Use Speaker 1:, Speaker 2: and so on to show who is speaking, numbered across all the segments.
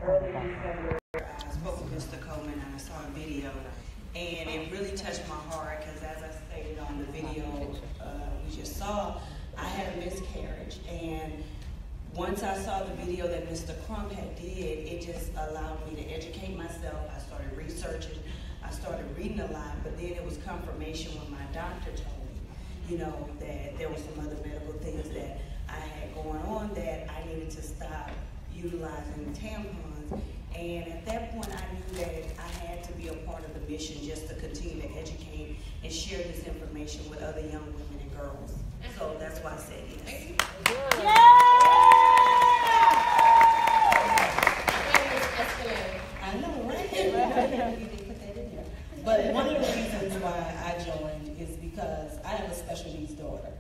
Speaker 1: early December, I spoke with Mr. Coleman and I saw a video, and it really touched my heart because, as I stated on the video we just saw, I had a miscarriage, and once I saw the video that Mr. Crump had did, it just allowed me to educate myself. I started researching, I started reading a lot, but then it was confirmation when my doctor told me, you know, that there were some other medical things that I had going on that I needed to stop utilizing tampons. And at that point, I knew that I had to be a part of the mission just to continue to educate and share this information with other young women and girls. So that's why I said yes. I know, right? You did put that in there. But one of the reasons why I joined is because I have a special needs daughter,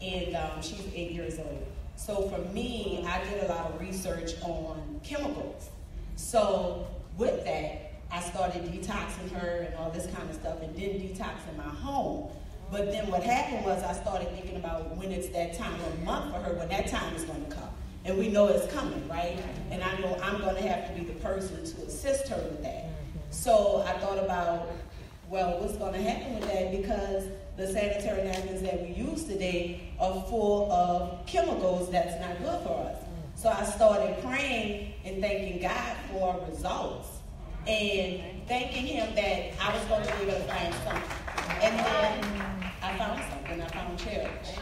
Speaker 1: and she's 8 years old. So for me, I did a lot of research on chemicals. So with that, I started detoxing her and all this kind of stuff, and then detoxing my home. But then what happened was I started thinking about when it's that time of the month for her, when that time is going to come. And we know it's coming, right? And I know I'm going to have to be the person to assist her with that. So I thought about, well, what's going to happen with that? Because the sanitary napkins that we use today are full of chemicals that's not good for us. So I started praying and thanking God for results and thanking Him that I was going to be able to find something. And then I found something. I found church.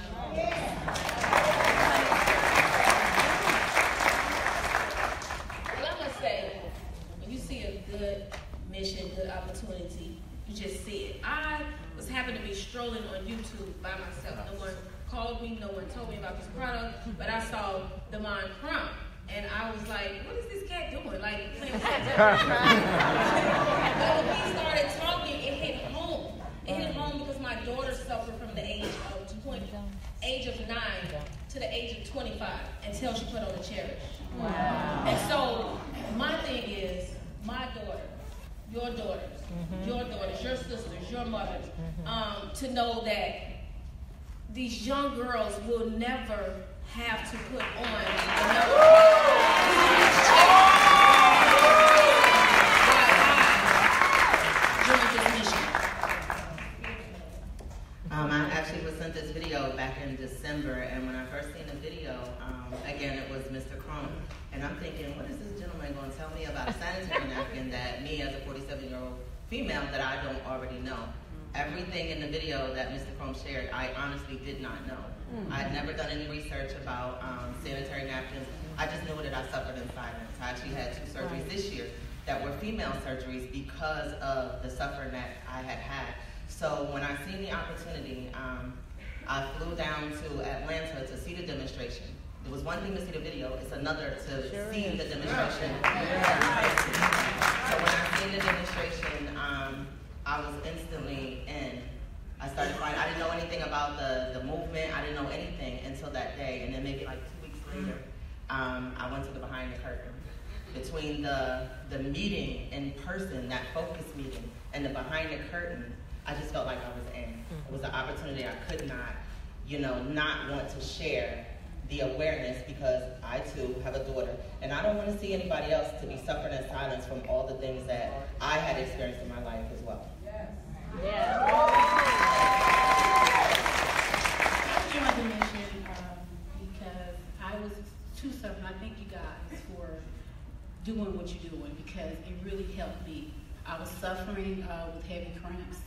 Speaker 2: Well, I must say, when you see a good mission, good opportunity, you just see it. I was happened to be strolling on YouTube by myself. No one called me, no one told me about this product, but I saw Divine Crump, and I was like, what is this cat doing? Like, playing with but when he started talking, it hit home. It hit home because my daughter suffered from the age of 9 to the age of 25 until she put on the Cherish. Wow. And so my thing is, my daughter, your daughters, your sisters, your mothers, to know that these young girls will never have to put on
Speaker 3: I actually was sent this video back in December, and when I first seen the video, again, it was Mr. Crump, and I'm thinking, what is this gentleman going to tell me about a sanitary napkin that me as a 47-year-old female that I don't already know? Everything in the video that Mr. Crump shared, I honestly did not know. I had never done any research about sanitary napkins. I just knew that I suffered in silence. I actually had 2 surgeries this year that were female surgeries because of the suffering that I had had. So when I seen the opportunity, I flew down to Atlanta to see the demonstration. It was one thing to see the video, it's another to see the demonstration. So when I seen the demonstration, I was instantly in. I started finding, I didn't know anything about the movement, I didn't know anything until that day, and then maybe like 2 weeks later, I went to the behind the curtain. Between the meeting in person, that focus meeting, and the behind the curtain, I just felt like I was in. It was an opportunity I could not, not want to share the awareness because I too have a daughter, and I don't want to see anybody else to be suffering in silence from all the things that I had experienced in my life as well.
Speaker 2: Yeah.
Speaker 4: I joined the mission because I was too suffering. I thank you guys for doing what you're doing because it really helped me. I was suffering with heavy cramps,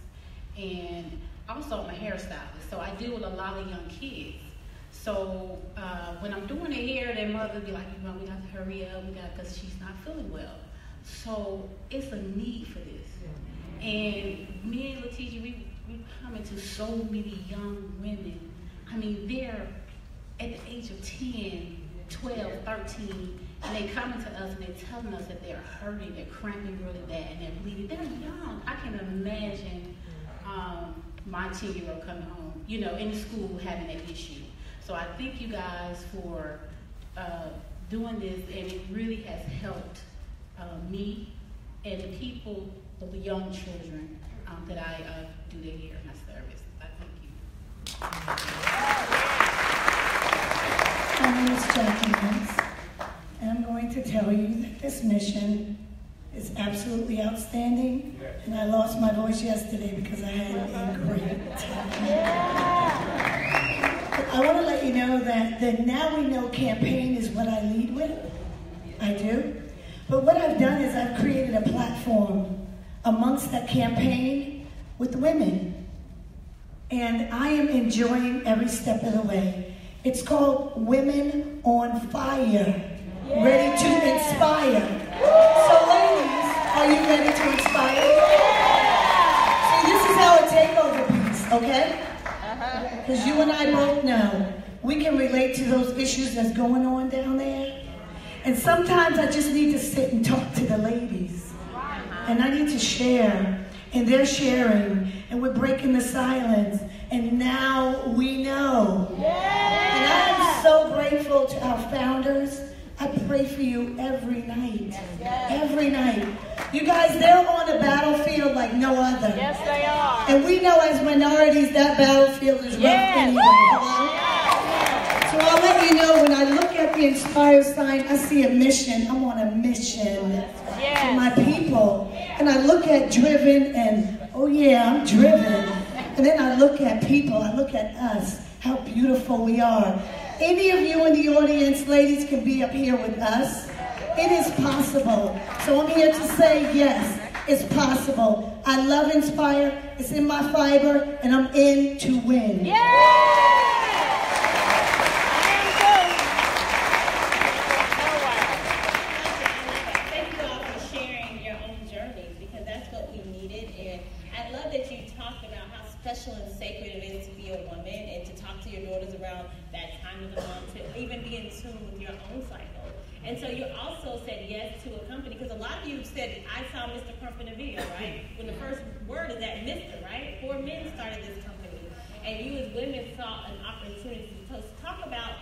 Speaker 4: and also I'm a hairstylist, so I deal with a lot of young kids. So when I'm doing their hair, their mother be like, we got to hurry up, because she's not feeling well. So it's a need for this. And me and Lotiji, we come into so many young women. I mean, they're at the age of 10, 12, 13, and they coming to us and they're telling us that they're hurting, they're cramping really bad, and they're bleeding. They're young. I can imagine my 10-year-old coming home, in the school having that issue. So I thank you guys for doing this, and it really has helped me and the people, the young children that I do their hair in my service. I thank you.
Speaker 5: My name is Jackie Mims, and I'm going to tell you that this mission is absolutely outstanding. And I lost my voice yesterday because I had a great time. I want to let you know that the Now We Know campaign is what I lead with. I do. But what I've done is I've created a platform amongst that campaign with women. And I am enjoying every step of the way. It's called Women on Fire, Ready to Inspire. So ladies, are you ready to inspire? See, this is our takeover piece, okay? Because you and I both know we can relate to those issues that's going on down there. And sometimes I just need to sit and talk to the ladies. And I need to share. And they're sharing. And we're breaking the silence. And now we know. And I am so grateful to our founders. I pray for you every night. Every night. You guys, they're on a battlefield like no other.
Speaker 6: Yes, they are.
Speaker 5: And we know as minorities that battlefield is rough anyway. Hello? So I'll let you know, when I look at the Inspire sign, I see a mission. I'm on a mission for my people. And I look at driven and, oh yeah, I'm driven. And then I look at people, I look at us, how beautiful we are. Any of you in the audience, ladies, can be up here with us. It is possible. So I'm here to say, yes, it's possible. I love Nspire. It's in my fiber, and I'm in to win.
Speaker 7: Special and sacred it is to be a woman and to talk to your daughters around that time of the month, to even be in tune with your own cycle. And so you also said yes to a company, because a lot of you said, I saw Mr. Crump in the video, right? When the first word is that Mr., right? 4 men started this company. And you as women saw an opportunity. So talk about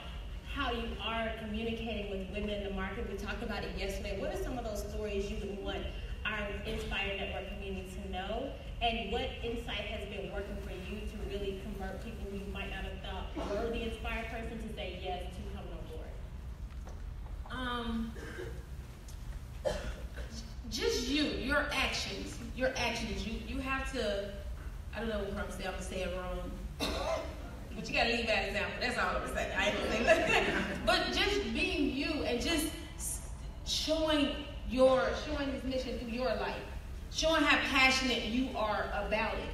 Speaker 7: how you are communicating with women in the market. We talked about it yesterday. What are some of those stories you would want our Nspire Network community to know? And what insight has been working for you to really convert people who you might not have thought were the inspired person to say yes to coming on board?
Speaker 2: Just your actions. You have to, I don't know what I'm going to say it wrong. But you got to lead by example. That's all I'm going to say. I ain't going to say that. But just being you and just showing this mission through your life. Showing how passionate you are about it.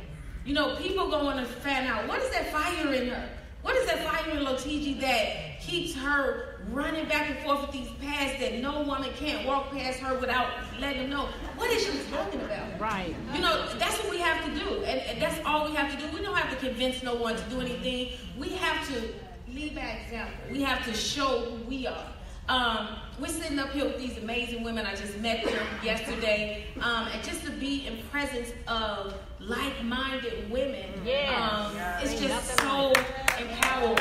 Speaker 2: You know, people go on to find out, what is that fire in her? What is that fire in Lotiji that keeps her running back and forth with these paths that no woman can't walk past her without letting them know? What is she talking about?
Speaker 6: Right.
Speaker 2: You know, that's what we have to do. And that's all we have to do. We don't have to convince no one to do anything. We have to lead by example. We have to show who we are. We're sitting up here with these amazing women. I just met them yesterday. And just to be in presence of like-minded women, it's just so empowering.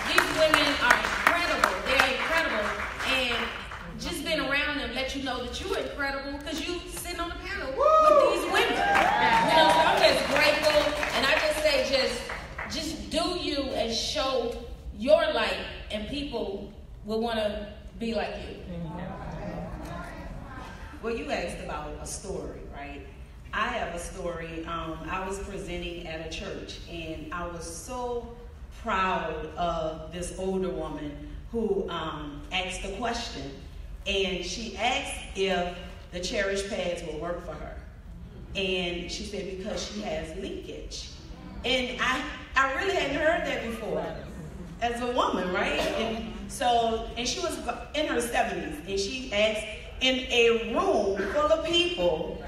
Speaker 2: These women are incredible. They're incredible. And just being around them let you know that you're incredible because you sitting on the panel with these women. You know, so I'm just grateful. And I just say just do you and show your light, and people will want to be like you.
Speaker 1: Well, you asked about a story, right? I have a story. I was presenting at a church, and I was so proud of this older woman who asked the question. And she asked if the Cherish pads will work for her. And she said because she has leakage. And I really hadn't heard that before as a woman, right? And she was in her 70s, and she asked, in a room full of people,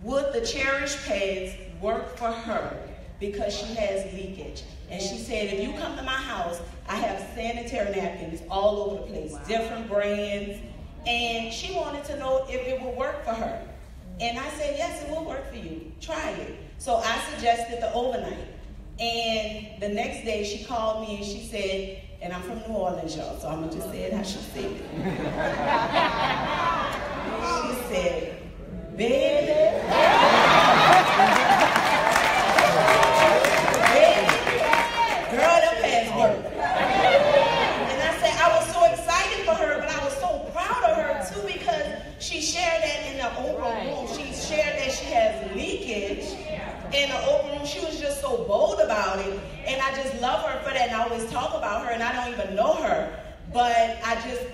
Speaker 1: would the Cherish pads work for her because she has leakage? And she said, if you come to my house, I have sanitary napkins all over the place, different brands, and she wanted to know if it would work for her. And I said, yes, it will work for you. Try it. So I suggested the overnight. And the next day she called me and she said, and I'm from New Orleans, y'all, so I'm going to just say it how she said it. She said, baby, girl, that pads work. And I said, I was so excited for her, but I was so proud of her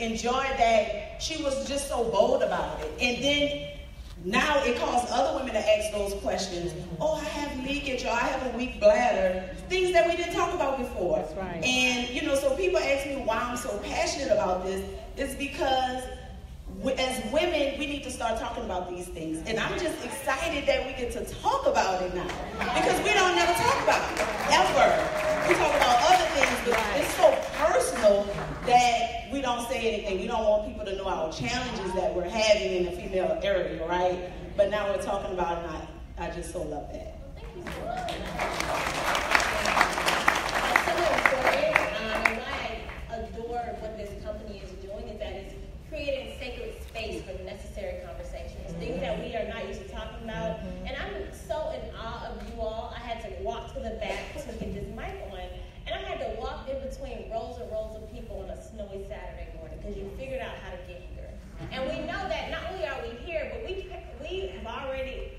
Speaker 1: enjoyed that she was just so bold about it. And then now it caused other women to ask those questions. Oh, I have leakage, or I have a weak bladder. Things that we didn't talk about before.
Speaker 6: That's right.
Speaker 1: And, you know, so people ask me why I'm so passionate about this. It's because as women, we need to start talking about these things. And I'm just excited that we get to talk about it now. Because we don't never talk about it, ever. We talk about other things, but it's so personal that we don't say anything. We don't want people to know our challenges that we're having in the female area, right? But now we're talking about it, and I just so love that.
Speaker 7: Thank you so much. That's so important. And why I adore what this company is doing is that it's creating sacred space for necessary conversations, things that we are not used to talking about. And I'm so in awe of you all. I had to walk to the back to get this mic on, and I had to walk in between rows and rows of people on a snowy Saturday morning because you figured out how to get here. And we know that not only are we here, but we have already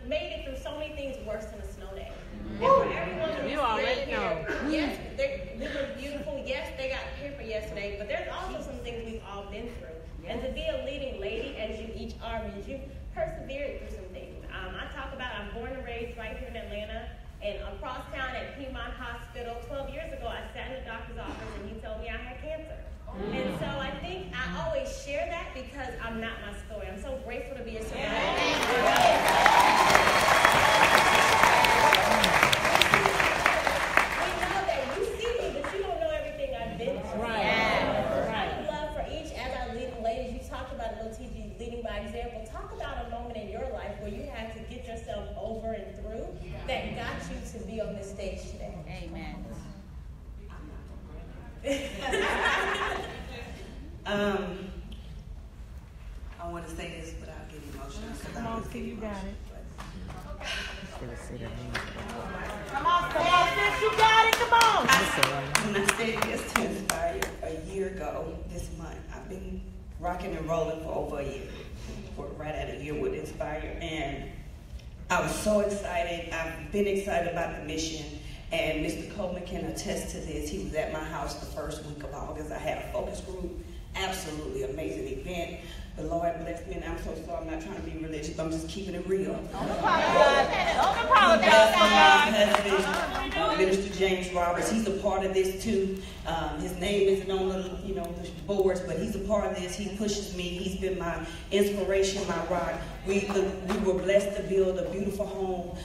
Speaker 7: made it through so many things worse than a snow day. And for everyone who's
Speaker 6: already
Speaker 7: here,
Speaker 6: know.
Speaker 7: yes, they were beautiful. Yes, they got paper yesterday, but there's also some things we've all been through. And to be a leading lady, as you each are, means you've persevered through some things. I talk about I'm born and raised right here in Atlanta, and across town at Piedmont Hospital. 12 years ago, I sat in the doctor's office, and he told me I had cancer. And so I think I always share that because I'm not my story. I'm so grateful to be a survivor. Lotiji, leading by example. Talk about a moment in your life where you had to get yourself over and through that got you to be on this stage today.
Speaker 6: Amen.
Speaker 8: I want to say this without getting emotional.
Speaker 6: Come on, see, you got it.
Speaker 8: Come on, sis, you got it. Come on. When I said yes to Nspire a year ago this month, I've been rocking and rolling for over a year, for right at a year with Nspire, and I was so excited. I've been excited about the mission, and Mr. Coleman can attest to this. He was at my house the first week of August. I had a focus group, absolutely amazing event. The Lord blessed me, and I'm so sorry, I'm not trying to be religious, but I'm just keeping it real.
Speaker 6: Don't apologize. Don't apologize for God.
Speaker 8: My husband, Minister James Roberts, he's a part of this too. His name isn't on the, the boards, but he's a part of this. He pushes me. He's been my inspiration, my rock. We were blessed to build a beautiful home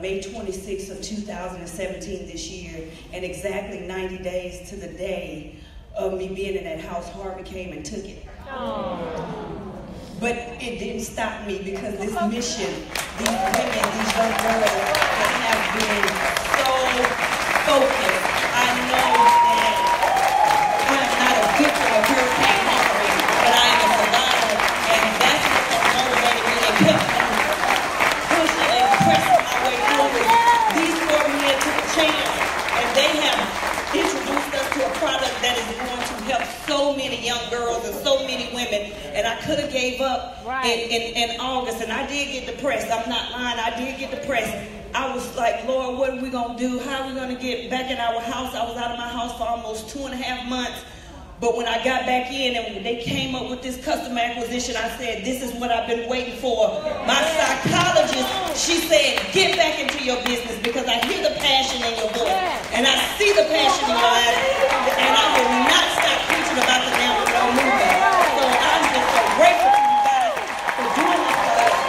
Speaker 8: May 26th of 2017 this year, and exactly 90 days to the day of me being in that house, Harvey came and took it. But it didn't stop me, because this mission, these women, these young girls that have been so focused. I know that I am not a victim of Hurricane Harvey, but I am a survivor, and that's what motivated me and kept me pushing and pressing my way through it. These 4 men took a chance, and they have introduced us to a product that is going to help so many young girls and so many women. And I could have gave up in August, and I did get depressed. I'm not lying, I did get depressed. I was like, Lord, what are we going to do? How are we going to get back in our house? I was out of my house for almost 2.5 months. But when I got back in and they came up with this customer acquisition, I said, this is what I've been waiting for. My psychologist, she said, get back into your business, because I hear the passion in your voice. And I see the passion in your eyes. And I will not stop preaching about the Now We Know movement. So I'm just so grateful to you guys for doing this for us.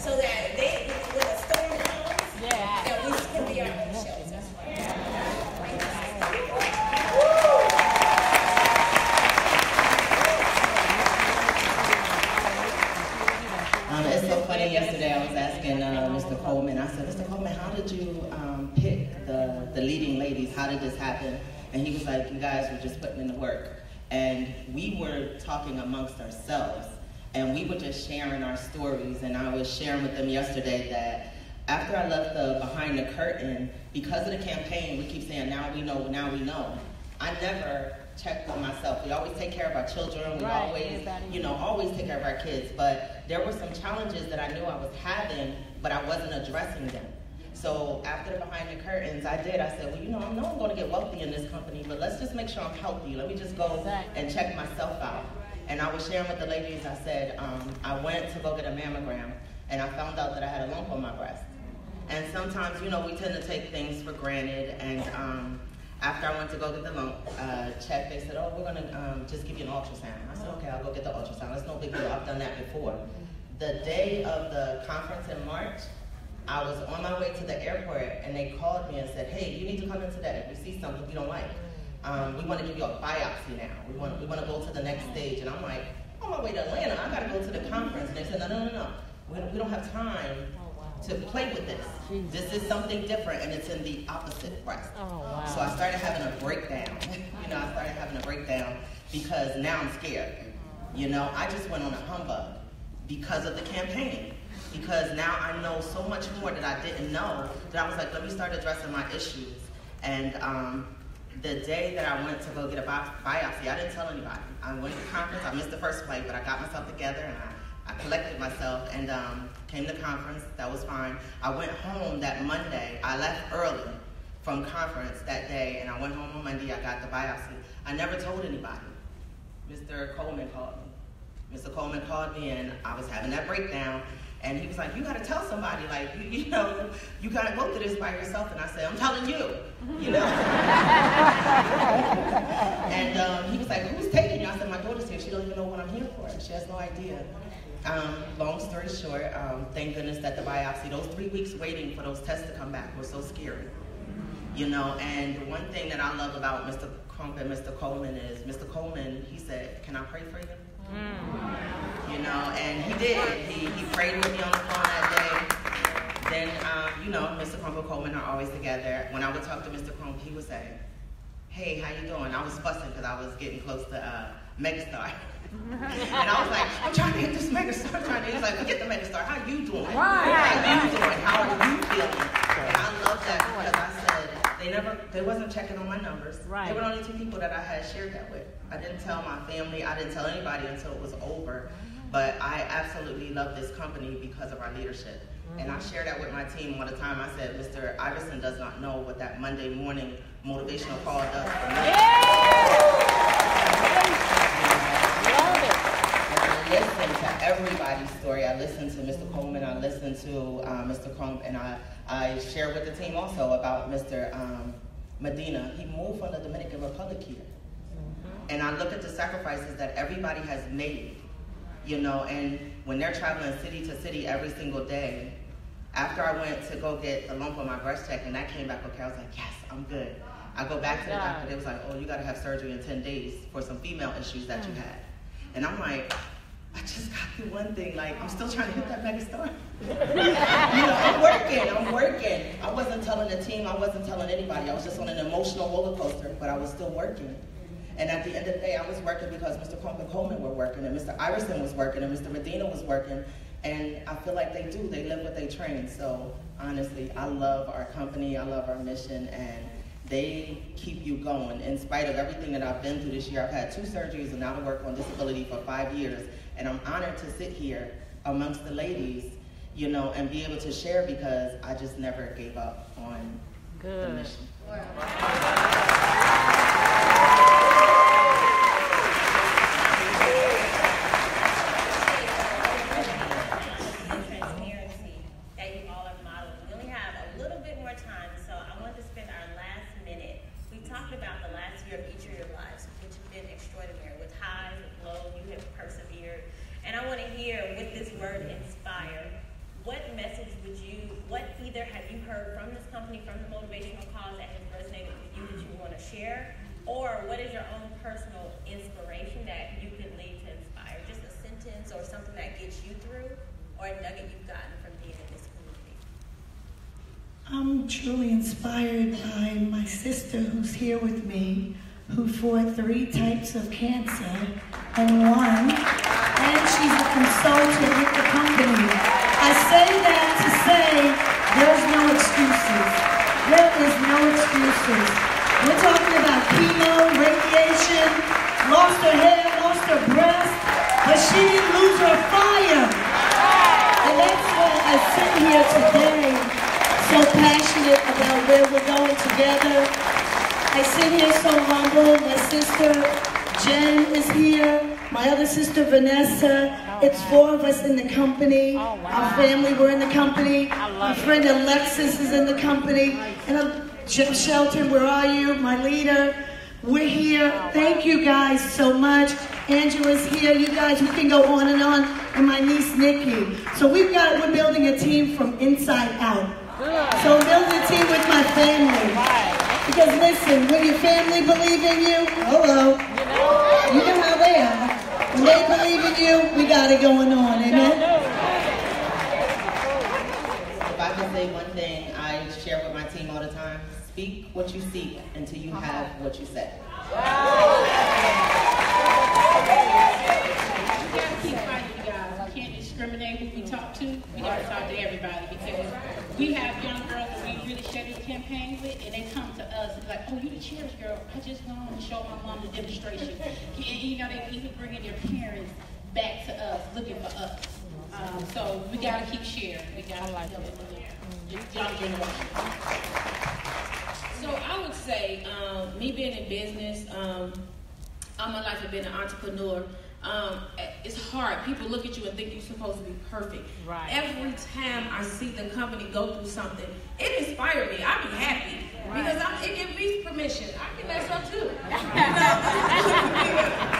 Speaker 7: so that they, when a storm comes, that we can be our own shelter.
Speaker 3: It's so funny, yesterday I was asking Mr. Coleman, I said, Mr. Coleman, how did you pick the leading ladies? How did this happen? And he was like, you guys were just putting in the work. And we were talking amongst ourselves, and we were just sharing our stories. And I was sharing with them yesterday that after I left the behind the curtain, because of the campaign, we keep saying, now we know, now we know. I never checked on myself. We always take care of our children. We always, always take care of our kids. But there were some challenges that I knew I was having, but I wasn't addressing them. So after the behind the curtains, I said, well, I know I'm going to get wealthy in this company, but let's just make sure I'm healthy. Let me just go and check myself out. And I was sharing with the ladies, I said, I went to go get a mammogram, and I found out that I had a lump on my breast. And sometimes, we tend to take things for granted, and after I went to go get the lump check, they said, oh, we're going to just give you an ultrasound. I said, okay, I'll go get the ultrasound. It's no big deal. I've done that before. The day of the conference in March, I was on my way to the airport, and they called me and said, hey, you need to come in today. We see something we don't like. We want to give you a biopsy now. We want to go to the next stage. And I'm like, on my way to Atlanta, I got to go to the conference. And they said, no. We don't have time to play with this. This is something different, and it's in the opposite breast. So I started having a breakdown. I started having a breakdown because now I'm scared. I just went on a humbug because of the campaign. Because now I know so much more that I didn't know, that I was like, let me start addressing my issues. And the day that I went to go get a biopsy, I didn't tell anybody. I went to the conference, I missed the first flight, but I got myself together and I collected myself and came to conference. That was fine. I went home that Monday. I left early from conference that day, and I went home on Monday. I got the biopsy. I never told anybody. Mr. Coleman called me. Mr. Coleman called me, and I was having that breakdown. And he was like, you got to tell somebody, like, you got to go through this by yourself. And I said, I'm telling you, And he was like, who's taking you? I said, my daughter's here. She don't even know what I'm here for. She has no idea. Long story short, thank goodness that the biopsy, those 3 weeks waiting for those tests to come back was so scary. And one thing that I love about Mr. Crump and Mr. Coleman is, Mr. Coleman, he said, can I pray for you? And he did. He prayed with me on the phone that day. Then, Mr. Crump and Coleman are always together. When I would talk to Mr. Crump, he would say, hey, how you doing? I was fussing because I was getting close to Megastar. And I was like, I'm trying to hit this Megastar. He's like, forget the Megastar. How you doing? How you doing? How are you feeling? And I love that because I said, they wasn't checking on my numbers. They were the only 2 people that I had shared that with. I didn't tell my family. I didn't tell anybody until it was over. But I absolutely love this company because of our leadership. And I share that with my team all the time. I said, Mr. Iverson does not know what that Monday morning motivational call does for me. I listen to everybody's story. I listen to Mr. Coleman. I listen to Mr. Crump. And I share with the team also about Mr. Medina. He moved from the Dominican Republic here. And I look at the sacrifices that everybody has made, and when they're traveling city to city every single day. After I went to go get the lump on my breast check and that came back okay, I was like, yes, I'm good. I go back to the doctor, they was like, oh, you gotta have surgery in 10 days for some female issues that you had. And I'm like, I just got through one thing, like, I'm still trying to hit that Megastar. I'm working. I wasn't telling the team, I wasn't telling anybody. I was just on an emotional roller coaster, but I was still working. And at the end of the day, I was working because Mr. Crump and Coleman were working, and Mr. Iverson was working, and Mr. Medina was working. And I feel like they do. They live what they train. So honestly, I love our company. I love our mission. And they keep you going. In spite of everything that I've been through this year, I've had 2 surgeries and now I work on disability for 5 years. And I'm honored to sit here amongst the ladies, and be able to share because I just never gave up on the mission.
Speaker 7: And I want to hear, with this word inspire, what company from the motivational cause that has resonated with you that you want to share? Or what is your own personal inspiration that you can lead to inspire? Just a sentence or something that gets you through, or a nugget you've gotten from being in this community?
Speaker 5: I'm truly inspired by my sister who's here with me, who fought 3 types of cancer and won, and she's a consultant with the company. I say that to say there's no excuses. There is no excuses. We're talking about chemo, radiation, lost her hair, lost her breast, but she didn't lose her fire. And that's why I sit here today, so passionate about where we're going together. I sit here so humble. My sister Jen is here. My other sister Vanessa. It's 4 of us in the company. Our family, we're in the company. My friend Alexis is in the company. And Jim Shelton, where are you? My leader. We're here. Thank you guys so much. Angela's here. You guys, we can go on. And my niece Nikki. So we're building a team from inside out. So we're building a team with my family. Because listen, when your family believe in you, hello, you know how they are. When they believe in you, we got it going on, amen?
Speaker 3: If I can say one thing I share with my team all the time, speak what you seek until you have what you say.
Speaker 4: We gotta keep fighting, you guys. We can't discriminate who we talk to. We gotta talk to everybody, because we have young girls that we really share this campaign with, and they come to us and like, oh, you the cheers girl. I just went on to show my mom the demonstration. And you know, they even bringing their parents back to us, looking for us. So we gotta keep sharing. We gotta like young generation.
Speaker 2: So I would say, me being in business, all my life I've been an entrepreneur. It's hard. People look at you and think you're supposed to be perfect.
Speaker 6: Right.
Speaker 2: Every time I see the company go through something, it inspires me. I be happy because it gives me permission. I can mess up too.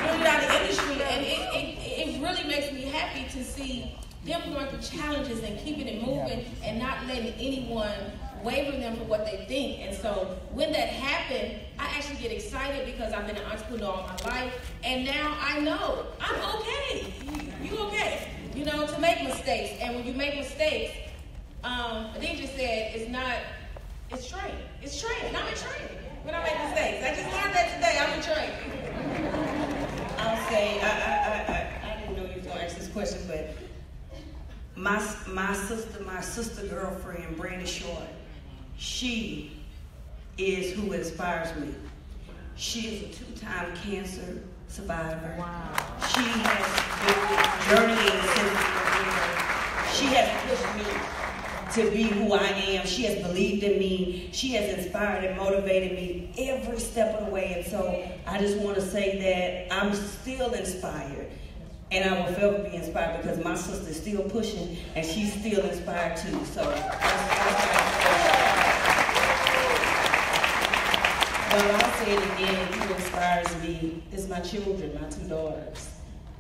Speaker 2: Really out of the industry, and it really makes me happy to see them going through challenges and keeping it moving and not letting anyone waver them for what they think. And so when that happened, I actually get excited because I've been an entrepreneur all my life, and now I know I'm okay. You okay? You know, to make mistakes. And when you make mistakes, they just said it's training. It's training. I'm in training when I make mistakes. I just learned that today. I'm in training.
Speaker 8: I'll say I didn't know you was gonna ask this question, but my sister girlfriend, Brandy Short, she is who inspires me. She is a 2-time cancer survivor. Wow. She has been journeying since she has pushed me to be who I am. She has believed in me. She has inspired and motivated me every step of the way. And so I just want to say that I'm still inspired. And I will forever be inspired because my sister's still pushing and she's still inspired too. So but I'll say it again, who inspires me is my children, my 2 daughters,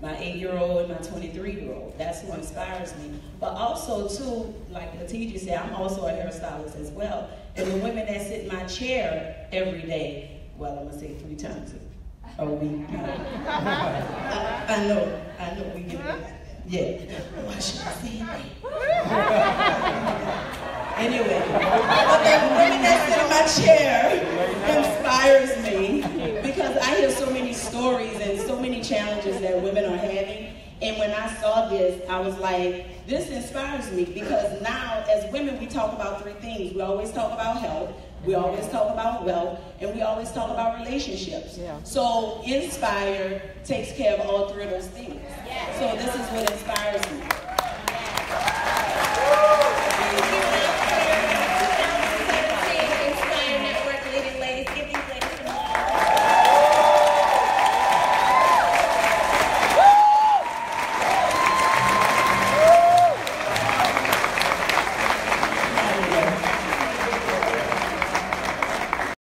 Speaker 8: my 8-year-old and my 23-year-old. That's who inspires me. But also too, like Lotiji said, I'm also a hairstylist as well. And the women that sit in my chair every day, well, I'm gonna say it 3 times a week. I know we get it. Yeah. Why should I say it? Anyway, but the women that sit in my chair inspires me because I hear so many stories and so many challenges that women are having. And when I saw this, I was like, this inspires me because now as women, we talk about 3 things. We always talk about health, we always talk about wealth, and we always talk about relationships. Yeah. So Nspire takes care of all 3 of those things. Yeah. So this is what inspires me.